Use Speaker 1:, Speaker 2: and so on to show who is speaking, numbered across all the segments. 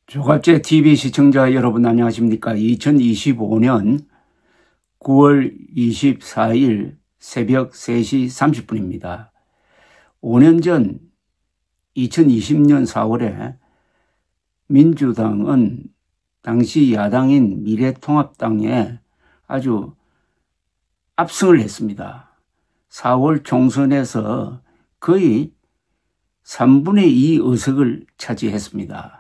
Speaker 1: 조갑제 TV 시청자 여러분 안녕하십니까? 2025년 9월 24일 새벽 3시 30분입니다. 5년 전 2020년 4월에 민주당은 당시 야당인 미래통합당에 아주 압승을 했습니다. 4월 총선에서 거의 3분의 2 의석을 차지했습니다.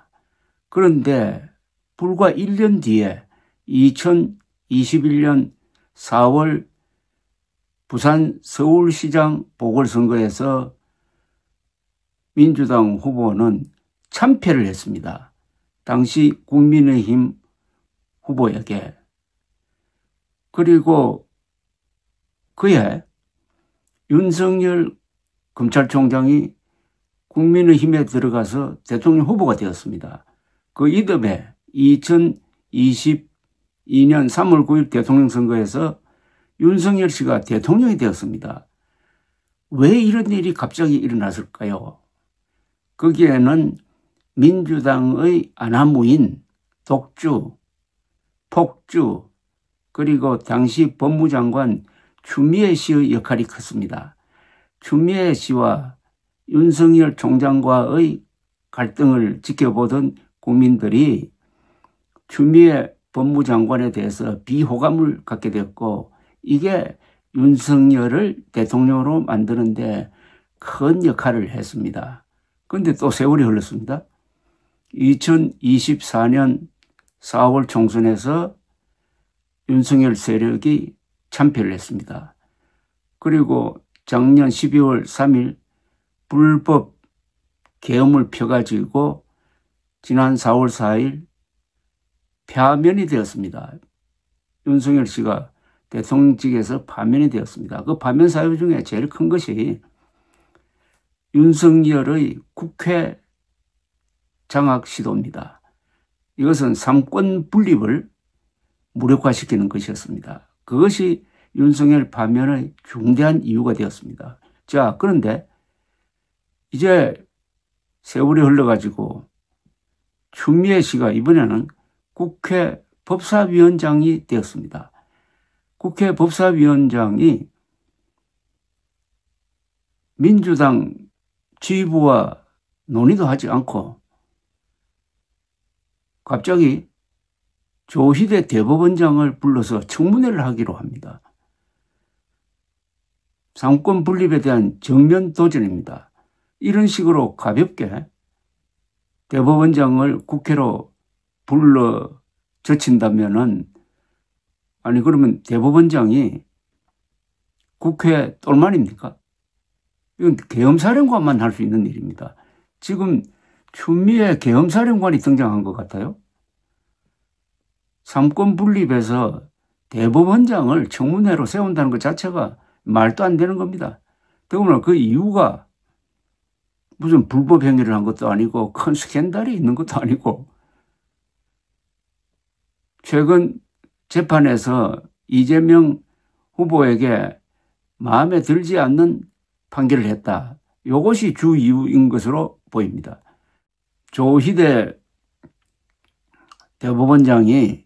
Speaker 1: 그런데 불과 1년 뒤에 2021년 4월 부산 서울시장 보궐선거에서 민주당 후보는 참패를 했습니다. 당시 국민의힘 후보에게. 그리고 그해 윤석열 검찰총장이 국민의힘에 들어가서 대통령 후보가 되었습니다. 그 이듬해 2022년 3월 9일 대통령 선거에서 윤석열 씨가 대통령이 되었습니다. 왜 이런 일이 갑자기 일어났을까요? 거기에는 민주당의 아나무인, 독주, 폭주, 그리고 당시 법무장관 추미애 씨의 역할이 컸습니다. 추미애 씨와 윤석열 총장과의 갈등을 지켜보던 국민들이 추미애 법무장관에 대해서 비호감을 갖게 되었고, 이게 윤석열을 대통령으로 만드는데 큰 역할을 했습니다. 그런데 또 세월이 흘렀습니다. 2024년 4월 총선에서 윤석열 세력이 참패를 했습니다. 그리고 작년 12월 3일 불법 계엄을 펴가지고 지난 4월 4일 파면이 되었습니다. 윤석열 씨가 대통령직에서 파면이 되었습니다. 그 파면 사유 중에 제일 큰 것이 윤석열의 국회 장악 시도입니다. 이것은 삼권 분립을 무력화시키는 것이었습니다. 그것이 윤석열 파면의 중대한 이유가 되었습니다. 자, 그런데 이제 세월이 흘러가지고 추미애 씨가 이번에는 국회 법사위원장이 되었습니다. 국회 법사위원장이 민주당 지휘부와 논의도 하지 않고 갑자기 조희대 대법원장을 불러서 청문회를 하기로 합니다. 삼권 분립에 대한 정면 도전입니다. 이런 식으로 가볍게 대법원장을 국회로 불러 젖힌다면은, 아니 그러면 대법원장이 국회 똘만입니까? 이건 계엄사령관만 할 수 있는 일입니다. 지금 추미애 계엄사령관이 등장한 것 같아요. 삼권 분립에서 대법원장을 청문회로 세운다는 것 자체가 말도 안 되는 겁니다. 더구나 그 이유가 무슨 불법 행위를 한 것도 아니고 큰 스캔들이 있는 것도 아니고, 최근 재판에서 이재명 후보에게 마음에 들지 않는 판결을 했다. 이것이 주 이유인 것으로 보입니다. 조희대 대법원장이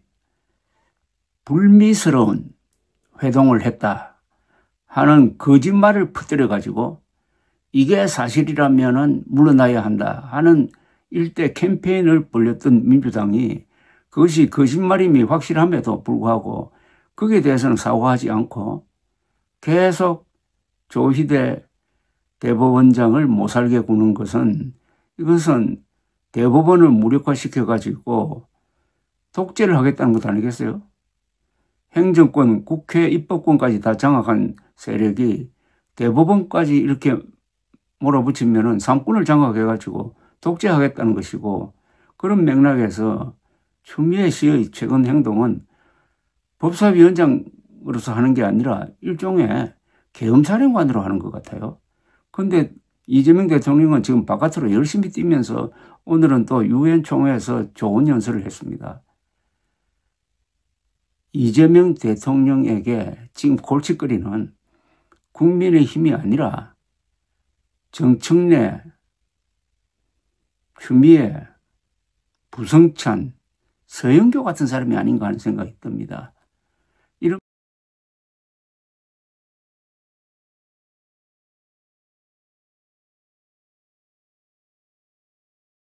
Speaker 1: 불미스러운 회동을 했다 하는 거짓말을 퍼뜨려가지고 이게 사실이라면 물러나야 한다 하는 일대 캠페인을 벌였던 민주당이 그것이 거짓말임이 확실함에도 불구하고 거기에 대해서는 사과하지 않고 계속 조희대 대법원장을 못살게 구는 것은, 이것은 대법원을 무력화시켜가지고 독재를 하겠다는 것 아니겠어요? 행정권, 국회, 입법권까지 다 장악한 세력이 대법원까지 이렇게 몰아붙이면은 삼권을 장악해가지고 독재하겠다는 것이고, 그런 맥락에서 추미애 씨의 최근 행동은 법사위원장으로서 하는 게 아니라 일종의 계엄사령관으로 하는 것 같아요. 그런데 이재명 대통령은 지금 바깥으로 열심히 뛰면서 오늘은 또 유엔 총회에서 좋은 연설을 했습니다. 이재명 대통령에게 지금 골칫거리는 국민의 힘이 아니라 정청래, 추미애, 부성찬, 서영교 같은 사람이 아닌가 하는 생각이 듭니다. 이런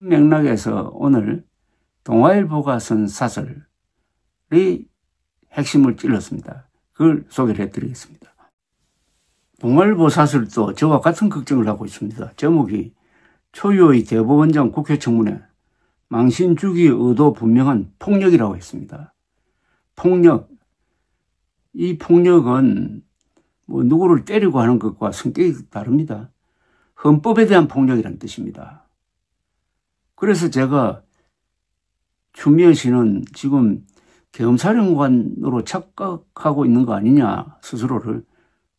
Speaker 1: 맥락에서 오늘 동아일보가 쓴 사설이 핵심을 찔렀습니다. 그걸 소개를 해드리겠습니다. 동아일보 사설도 저와 같은 걱정을 하고 있습니다. 제목이 초유의 대법원장 국회 청문회 망신 주기 의도 분명한 폭력이라고 했습니다. 폭력. 이 폭력은 뭐 누구를 때리고 하는 것과 성격이 다릅니다. 헌법에 대한 폭력이라는 뜻입니다. 그래서 제가 추미애 씨는 지금 계엄사령관으로 착각하고 있는 거 아니냐 스스로를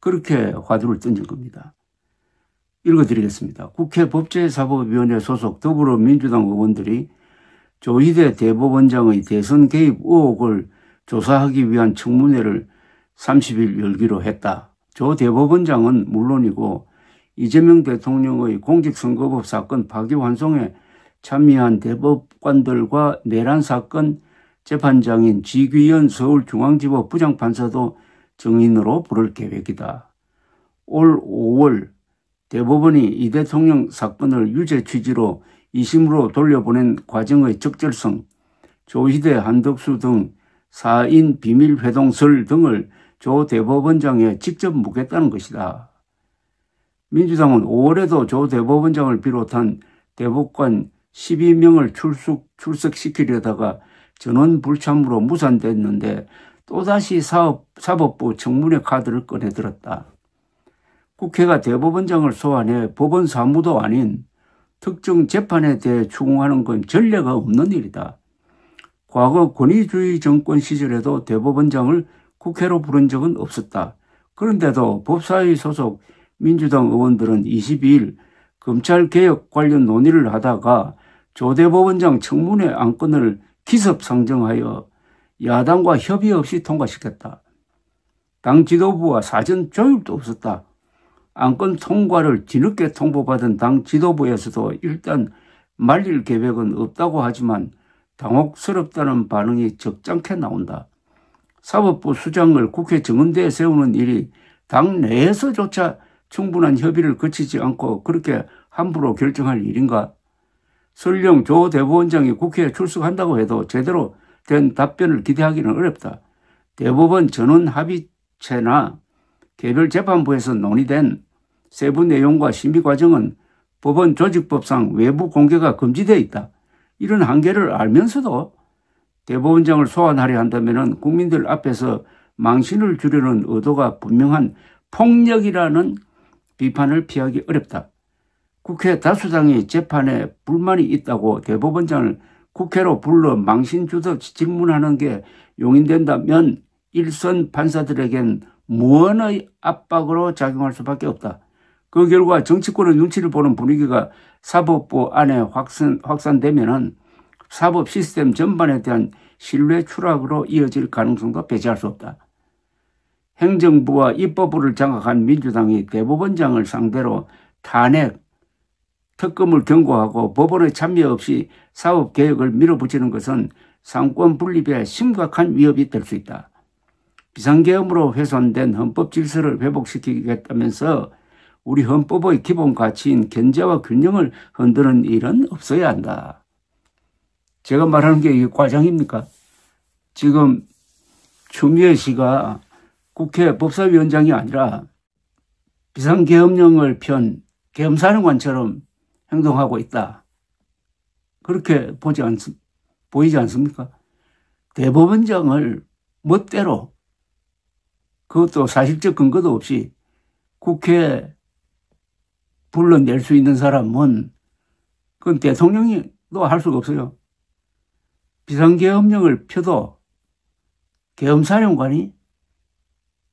Speaker 1: 그렇게 화두를 던진 겁니다. 읽어드리겠습니다. 국회 법제사법위원회 소속 더불어민주당 의원들이 조희대 대법원장의 대선 개입 의혹을 조사하기 위한 청문회를 30일 열기로 했다. 조 대법원장은 물론이고 이재명 대통령의 공직선거법 사건 파기환송에 참여한 대법관들과 내란 사건 재판장인 지귀현 서울중앙지법 부장판사도 증인으로 부를 계획이다. 올 5월 대법원이 이 대통령 사건을 유죄 취지로 2심으로 돌려보낸 과정의 적절성, 조희대, 한덕수 등 4인 비밀회동설 등을 조 대법원장에 직접 묻겠다는 것이다. 민주당은 5월에도 조 대법원장을 비롯한 대법관 12명을 출석시키려다가 전원 불참으로 무산됐는데 또다시 사법부 청문회 카드를 꺼내들었다. 국회가 대법원장을 소환해 법원 사무도 아닌 특정 재판에 대해 추궁하는 건 전례가 없는 일이다. 과거 권위주의 정권 시절에도 대법원장을 국회로 부른 적은 없었다. 그런데도 법사위 소속 민주당 의원들은 22일 검찰개혁 관련 논의를 하다가 조 대법원장 청문회 안건을 기습상정하여 야당과 협의 없이 통과시켰다. 당 지도부와 사전 조율도 없었다. 안건 통과를 뒤늦게 통보받은 당 지도부에서도 일단 말릴 계획은 없다고 하지만 당혹스럽다는 반응이 적잖게 나온다. 사법부 수장을 국회 정은대에 세우는 일이 당 내에서조차 충분한 협의를 거치지 않고 그렇게 함부로 결정할 일인가? 설령 조 대법원장이 국회에 출석한다고 해도 제대로 된 답변을 기대하기는 어렵다. 대법원 전원 합의체나 개별 재판부에서 논의된 세부 내용과 심의 과정은 법원 조직법상 외부 공개가 금지되어 있다. 이런 한계를 알면서도 대법원장을 소환하려 한다면 국민들 앞에서 망신을 주려는 의도가 분명한 폭력이라는 비판을 피하기 어렵다. 국회 다수당이 재판에 불만이 있다고 대법원장을 국회로 불러 망신 주듯 질문하는 게 용인된다면 일선 판사들에겐 무언의 압박으로 작용할 수밖에 없다. 그 결과 정치권의 눈치를 보는 분위기가 사법부 안에 확산되면은 사법 시스템 전반에 대한 신뢰 추락으로 이어질 가능성도 배제할 수 없다. 행정부와 입법부를 장악한 민주당이 대법원장을 상대로 탄핵, 특검을 경고하고 법원의 참여 없이 사법개혁을 밀어붙이는 것은 상권 분립에 심각한 위협이 될 수 있다. 비상계엄으로 훼손된 헌법 질서를 회복시키겠다면서 우리 헌법의 기본 가치인 견제와 균형을 흔드는 일은 없어야 한다. 제가 말하는 게 이게 과장입니까? 지금 추미애 씨가 국회 법사위원장이 아니라 비상계엄령을 편 계엄사령관처럼 행동하고 있다. 그렇게 보이지 않습니까? 대법원장을 멋대로 그것도 사실적 근거도 없이 국회에 불러낼 수 있는 사람은 그건 대통령도 할 수가 없어요. 비상계엄령을 펴도 계엄사령관이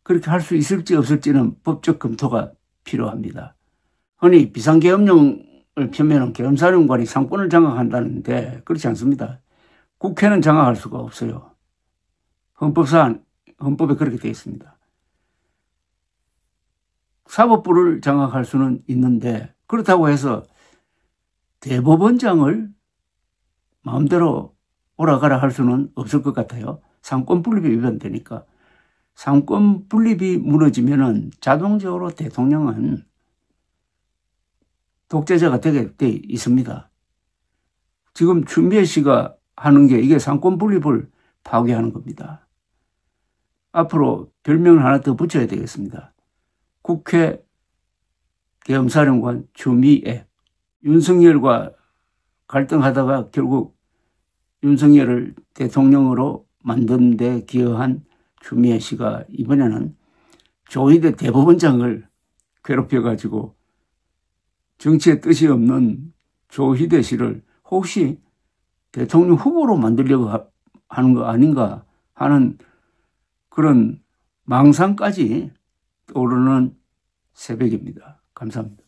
Speaker 1: 그렇게 할 수 있을지 없을지는 법적 검토가 필요합니다. 흔히 비상계엄령을 펴면 계엄사령관이 상권을 장악한다는데 그렇지 않습니다. 국회는 장악할 수가 없어요. 헌법에 그렇게 되어 있습니다. 사법부를 장악할 수는 있는데 그렇다고 해서 대법원장을 마음대로 오라가라 할 수는 없을 것 같아요. 상권 분립이 위반되니까. 상권 분립이 무너지면은 자동적으로 대통령은 독재자가 되게 돼 있습니다. 지금 추미애 씨가 하는 게 이게 상권 분립을 파괴하는 겁니다. 앞으로 별명을 하나 더 붙여야 되겠습니다. 국회 계엄사령관 추미애. 윤석열과 갈등하다가 결국 윤석열을 대통령으로 만든 데 기여한 추미애 씨가 이번에는 조희대 대법원장을 괴롭혀가지고 정치에 뜻이 없는 조희대 씨를 혹시 대통령 후보로 만들려고 하는 거 아닌가 하는 그런 망상까지 떠오르는 새벽입니다. 감사합니다.